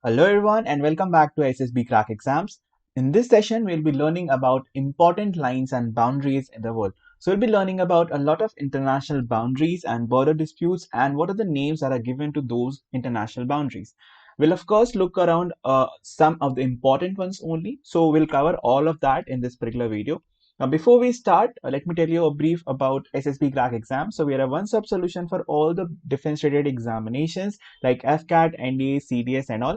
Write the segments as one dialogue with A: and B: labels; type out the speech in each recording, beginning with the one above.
A: Hello everyone and welcome back to SSB Crack Exams. In this session, we'll be learning about important lines and boundaries in the world. So we'll be learning about a lot of international boundaries and border disputes and what are the names that are given to those international boundaries. We'll of course look around some of the important ones only. So we'll cover all of that in this particular video. Now, before we start, let me tell you a brief about SSB Crack Exam. So we are a one-stop solution for all the defense-related examinations like AFCAT, NDA, CDS and all.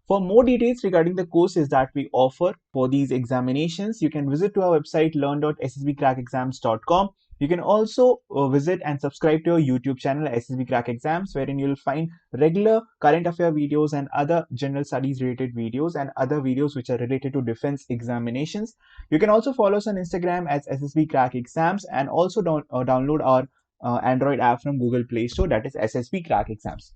A: For more details regarding the courses that we offer for these examinations, you can visit to our website learn.ssbcrackexams.com. You can also visit and subscribe to our YouTube channel SSB Crack Exams, wherein you'll find regular current affair videos and other general studies related videos and other videos which are related to defense examinations. You can also follow us on Instagram as SSB Crack Exams and also download our Android app from Google Play Store, that is SSB Crack Exams.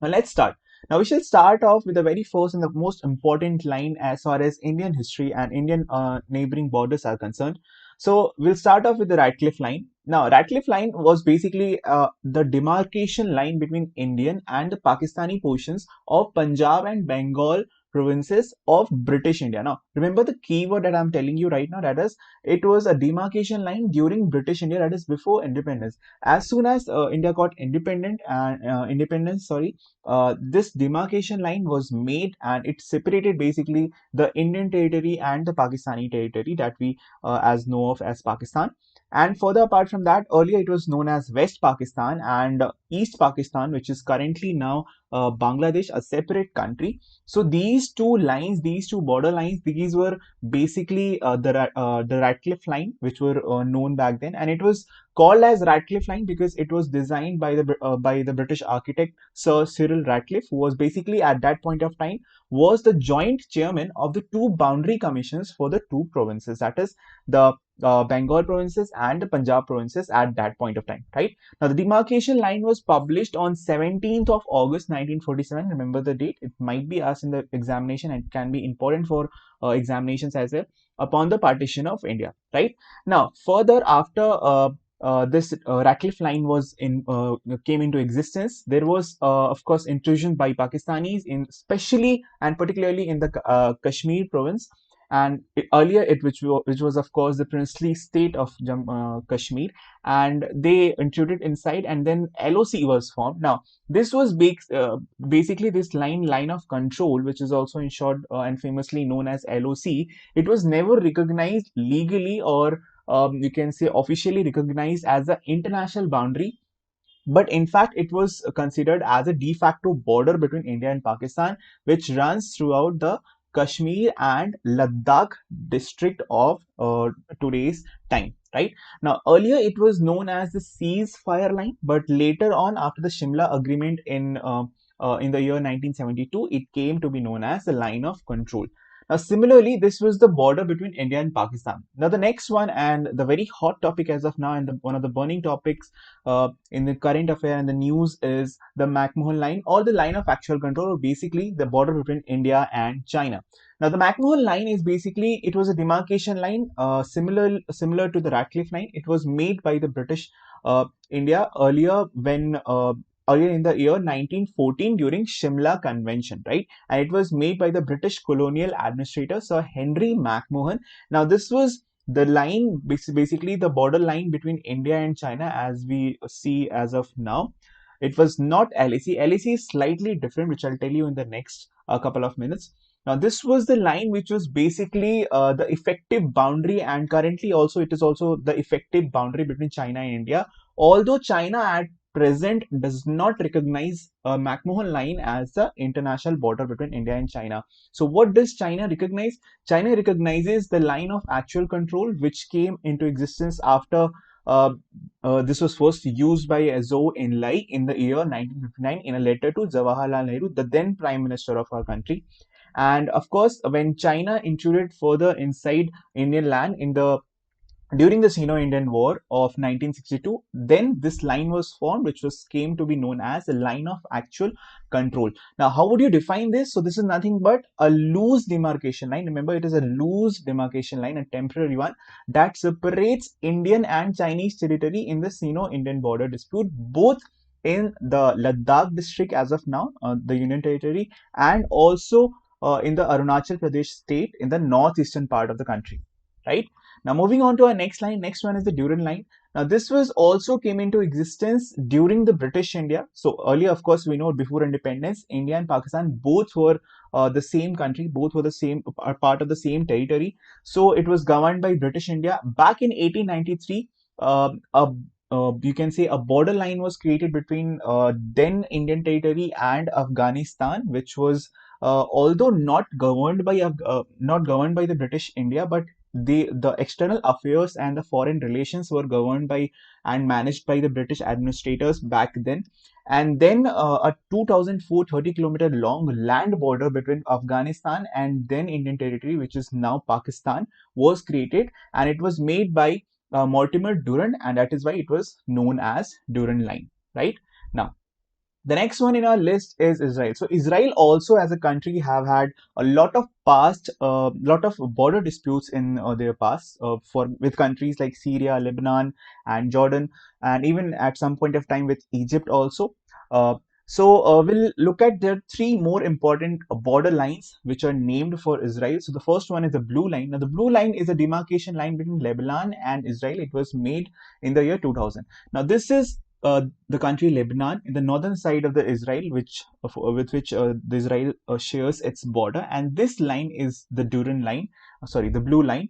A: Now let's start. Now we shall start off with the very first and the most important line as far as Indian history and Indian neighboring borders are concerned. So we'll start off with the Radcliffe Line. Now Radcliffe Line was basically the demarcation line between Indian and the Pakistani portions of Punjab and Bengal provinces of British India. Now remember the keyword that I'm telling you right now, that is it was a demarcation line during British India, that is before independence. As soon as India got independence, this demarcation line was made and it separated basically the Indian territory and the Pakistani territory that we as know of as Pakistan. And further apart from that, earlier it was known as West Pakistan and East Pakistan, which is currently now Bangladesh, a separate country. So these two lines, these two border lines, these were basically the Radcliffe Line, which were known back then, and it was called as Radcliffe Line because it was designed by the British architect Sir Cyril Radcliffe, who was basically at that point of time was the joint chairman of the two boundary commissions for the two provinces, that is the Bengal provinces and the Punjab provinces at that point of time, right? Now, the demarcation line was published on 17th of August 1947. Remember the date. It might be asked in the examination and it can be important for examinations as well, upon the partition of India, right? Now, further after this Radcliffe Line was came into existence, there was of course intrusion by Pakistanis in especially and particularly in the Kashmir province, and which was of course the princely state of Kashmir, and they intruded inside and then LOC was formed. Now this was basically this line of control, which is also in short and famously known as LOC. It was never recognized legally or you can say officially recognized as an international boundary, but in fact it was considered as a de facto border between India and Pakistan, which runs throughout the Kashmir and Ladakh district of today's time, right? Now earlier it was known as the ceasefire line, but later on after the Shimla agreement in the year 1972, it came to be known as the line of control. Now, similarly, this was the border between India and Pakistan. Now, the next one and the very hot topic as of now, and one of the burning topics in the current affair and the news is the McMOHAN Line, or the line of actual control, or basically the border between India and China. Now, the McMahon Line is basically, it was a demarcation line similar to the Radcliffe Line. It was made by the British India earlier in the year 1914 during Shimla Convention, right? And it was made by the British colonial administrator Sir Henry McMahon. Now, this was the line, basically the border line between India and China as we see as of now. It was not LAC. LAC is slightly different, which I'll tell you in the next couple of minutes. Now, this was the line which was basically the effective boundary, and currently also it is also the effective boundary between China and India. Although China at present does not recognize McMahon Line as the international border between India and China. So what does China recognize? China recognizes the line of actual control, which came into existence after this was first used by Zhou Enlai in the year 1959 in a letter to Jawaharlal Nehru, the then Prime Minister of our country. And of course, when China intruded further inside Indian land during the Sino-Indian War of 1962, then this line was formed, which came to be known as the line of actual control. Now, how would you define this? So this is nothing but a loose demarcation line. Remember, it is a loose demarcation line, a temporary one that separates Indian and Chinese territory in the Sino-Indian border dispute. Both in the Ladakh district as of now, the Union Territory, and also in the Arunachal Pradesh state in the northeastern part of the country, right? Now, moving on to our next line. Next one is the Durand Line. Now, this was also came into existence during the British India. So earlier, of course, we know before independence, India and Pakistan both were the same country, both were the same part of the same territory. So it was governed by British India. Back in 1893, you can say a border line was created between then Indian territory and Afghanistan, which was although not governed by the British India, but the external affairs and the foreign relations were governed by and managed by the British administrators back then. And then a 2004 30-kilometer long land border between Afghanistan and then Indian territory, which is now Pakistan, was created, and it was made by Mortimer Durand, and that is why it was known as Durand Line, right? Now, the next one in our list is Israel. So Israel also as a country have had a lot of lot of border disputes in their past for with countries like Syria, Lebanon, and Jordan, and even at some point of time with Egypt also. Uh, we'll look at their three more important border lines which are named for Israel. So the first one is the Blue Line. Now the Blue Line is a demarcation line between Lebanon and Israel. It was made in the year 2000. Now this is the country Lebanon in the northern side of the Israel, with which the Israel shares its border, and this line is the Durand line. Sorry, the Blue Line.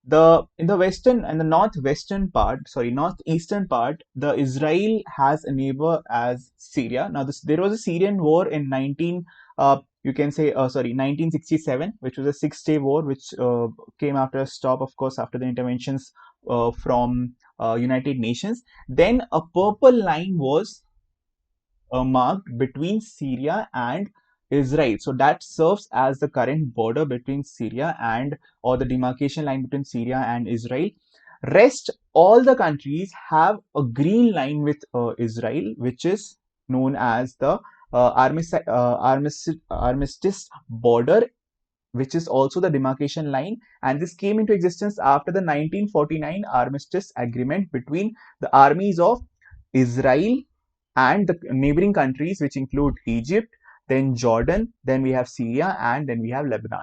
A: The in the western and the northeastern part, the Israel has a neighbor as Syria. Now, there was a Syrian war in 1967, which was a 6-day war, which came after a stop, of course, after the interventions from United Nations. Then a purple line was marked between Syria and Israel. So that serves as the current border between Syria and or the demarcation line between Syria and Israel. Rest all the countries have a green line with Israel, which is known as the armistice border, which is also the demarcation line, and this came into existence after the 1949 armistice agreement between the armies of Israel and the neighboring countries, which include Egypt, then Jordan, then we have Syria, and then we have Lebanon.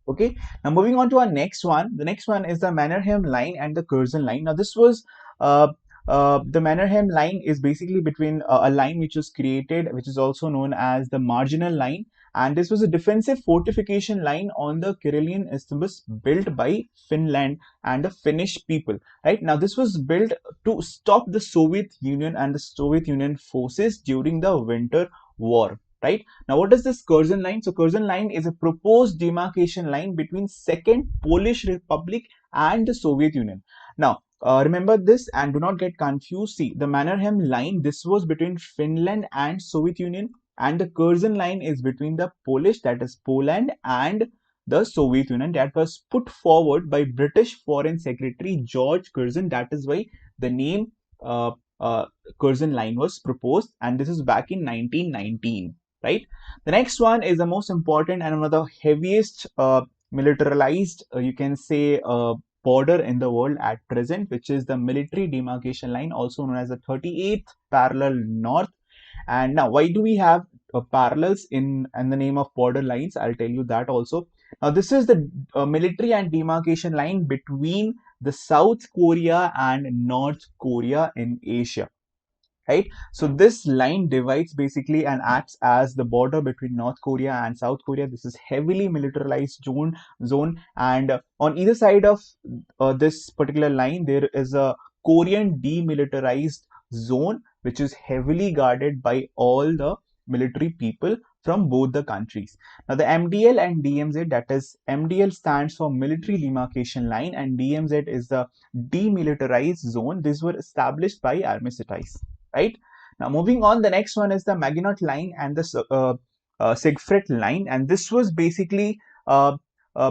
A: Okay, now moving on to our next one. The next one is the Mannerheim Line and the Curzon Line. Now this was the Mannerheim Line is basically between a line which was created, which is also known as the Marginal Line, and this was a defensive fortification line on the Karelian Isthmus built by Finland and the Finnish people. Right now, this was built to stop the Soviet Union and the Soviet Union forces during the Winter War. Right now, what is this Curzon Line? So Curzon Line is a proposed demarcation line between Second Polish Republic and the Soviet Union. Now, remember this and do not get confused. See, the Mannerheim Line, this was between Finland and Soviet Union, and the Curzon Line is between the Polish, that is Poland, and the Soviet Union. That was put forward by British Foreign Secretary George Curzon. That is why the name Curzon Line was proposed, and this is back in 1919. Right. The next one is the most important and one of the heaviest militarized, you can say, border in the world at present, which is the military demarcation line, also known as the 38th parallel north. And now, why do we have parallels in the name of border lines? I'll tell you that also. Now, this is the military and demarcation line between the South Korea and North Korea in Asia. Right, so this line divides basically and acts as the border between North Korea and South Korea. This is heavily militarized zone, and on either side of this particular line there is a Korean demilitarized zone, which is heavily guarded by all the military people from both the countries. Now the MDL and DMZ, that is MDL stands for military demarcation line and DMZ is the demilitarized zone. These were established by armistice. Right, now moving on, the next one is the Maginot Line and the SEIGDRIED Line, and this was basically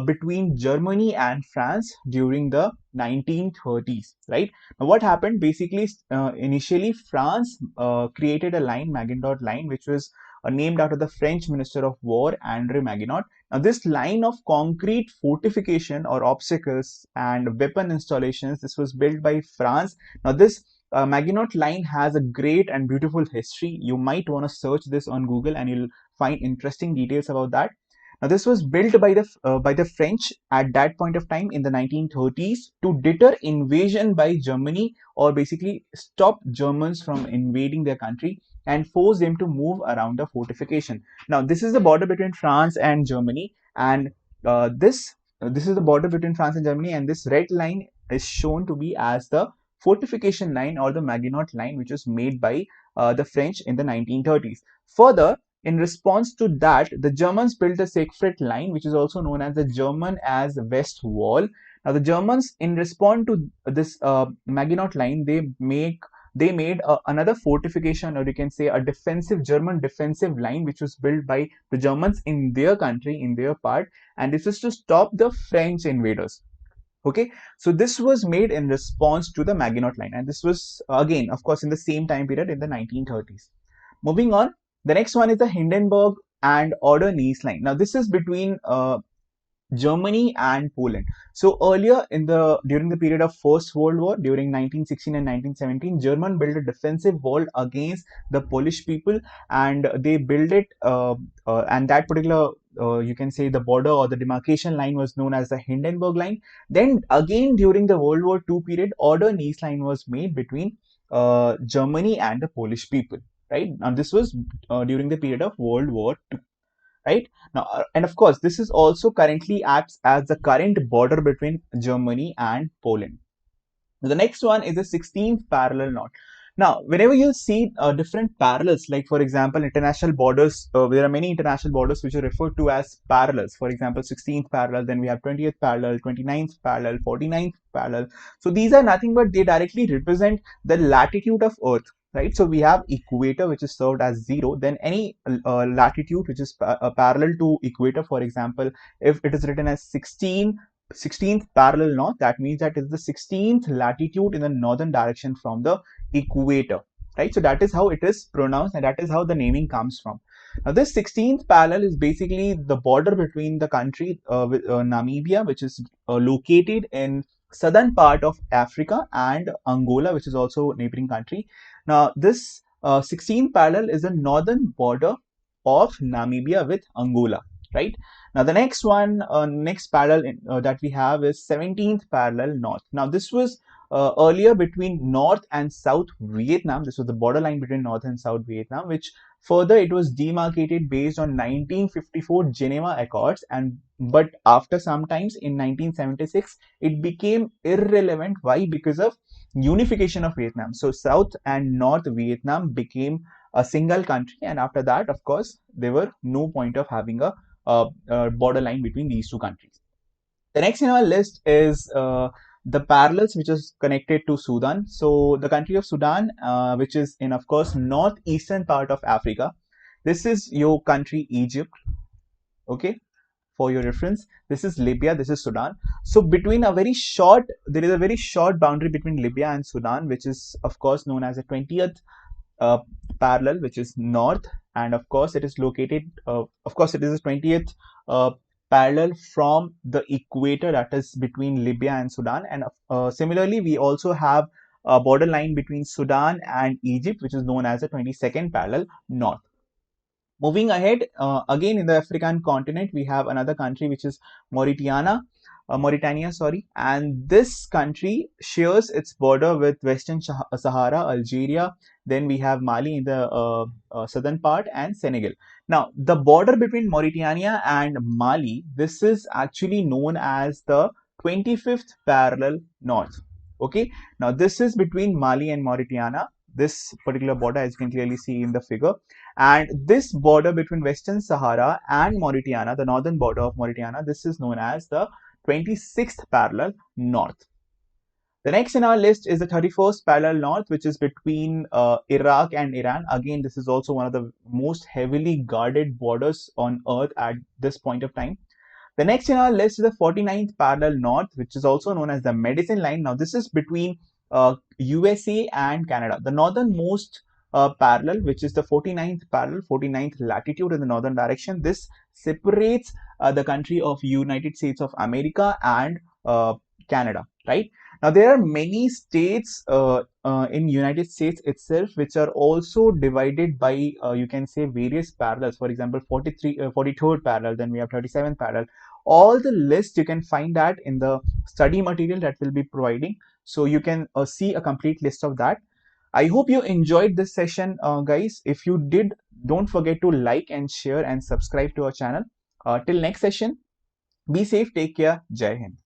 A: between Germany and France during the 1930s. Right, now what happened basically, initially France created a line, Maginot Line, which was named after the French Minister of War Andre Maginot. Now this line of concrete fortification or obstacles and weapon installations, this was built by France. Now this Maginot Line has a great and beautiful history. You might want to search this on Google and you'll find interesting details about that. Now, this was built by the French at that point of time in the 1930s to deter invasion by Germany, or basically stop Germans from invading their country and force them to move around the fortification. Now, this is the border between France and Germany, and this is the border between France and Germany, and this red line is shown to be as the fortification line or the Maginot Line, which was made by the French in the 1930s. Further, in response to that, the Germans built the Siegfried Line, which is also known as the German as West Wall. Now, the Germans, in response to this Maginot Line, they made another fortification, or you can say a defensive German defensive line, which was built by the Germans in their country, in their part, and this is to stop the French invaders. Okay, so this was made in response to the Maginot Line, and this was again, of course, in the same time period in the 1930s. Moving on, the next one is the Hindenburg and Oder-Neisse line. Now, this is between Germany and Poland. So earlier during the period of First World War, during 1916 and 1917, German built a defensive wall against the Polish people, and they built it, and that particular you can say the border or the demarcation line was known as the Hindenburg line. Then again during the World War II period, Oder-Neisse line was made between Germany and the Polish people. Right, and this was during the period of World War II. Right now, and of course, this is also currently acts as the current border between Germany and Poland. The next one is the 16th parallel knot. Now, whenever you see different parallels, like for example, international borders, there are many international borders which are referred to as parallels. For example, 16th parallel, then we have 20th parallel, 29th parallel, 49th parallel. So these are nothing but they directly represent the latitude of Earth. Right, so we have equator, which is served as 0. Then any latitude which is parallel to equator, for example, if it is written as 16th parallel north, that means that is the 16th latitude in the northern direction from the equator. Right, so that is how it is pronounced, and that is how the naming comes from. Now, this 16th parallel is basically the border between the country with Namibia, which is located in southern part of Africa, and Angola, which is also a neighboring country. Now, this 16th parallel is the northern border of Namibia with Angola. Right. Now, the next one, next parallel that we have is 17th parallel north. Now, this was earlier between North and South Vietnam. This was the borderline between North and South Vietnam, which further it was demarcated based on 1954 Geneva Accords, but after some times in 1976 it became irrelevant. Why? Because of unification of Vietnam. So South and North Vietnam became a single country, and after that, of course, there were no point of having a borderline between these two countries. The next in our list is the parallels which is connected to Sudan. So the country of Sudan, which is in, of course, northeastern part of Africa. This is your country Egypt. Okay, for your reference, this is Libya, this is Sudan. So between there is a very short boundary between Libya and Sudan, which is of course known as the 20th parallel, which is north, and of course it is located, it is the 20th parallel from the equator, that is between Libya and Sudan. And similarly, we also have a borderline between Sudan and Egypt, which is known as the 22nd parallel north. Moving ahead, again in the African continent, we have another country which is Mauritania, and this country shares its border with Western Sahara, Algeria. Then we have Mali in the southern part, and Senegal. Now, the border between Mauritania and Mali, this is actually known as the 25th parallel north. Okay, now this is between Mali and Mauritania. This particular border, as you can clearly see in the figure, and this border between Western Sahara and Mauritania, the northern border of Mauritania, this is known as the 26th parallel north. The next in our list is the 31st parallel north, which is between Iraq and Iran. Again, this is also one of the most heavily guarded borders on earth at this point of time. The next in our list is the 49th parallel north, which is also known as the Medicine Line. Now, this is between USA and Canada. The northernmost parallel, which is the 49th parallel, 49th latitude in the northern direction. This separates the country of United States of America and Canada, right? Now, there are many states in United States itself which are also divided by, you can say, various parallels. For example, 43rd parallel, then we have 37th parallel. All the list you can find that in the study material that we'll be providing. So you can see a complete list of that. I hope you enjoyed this session, guys. If you did, don't forget to like and share and subscribe to our channel. Till next session, be safe, take care, Jai Hind.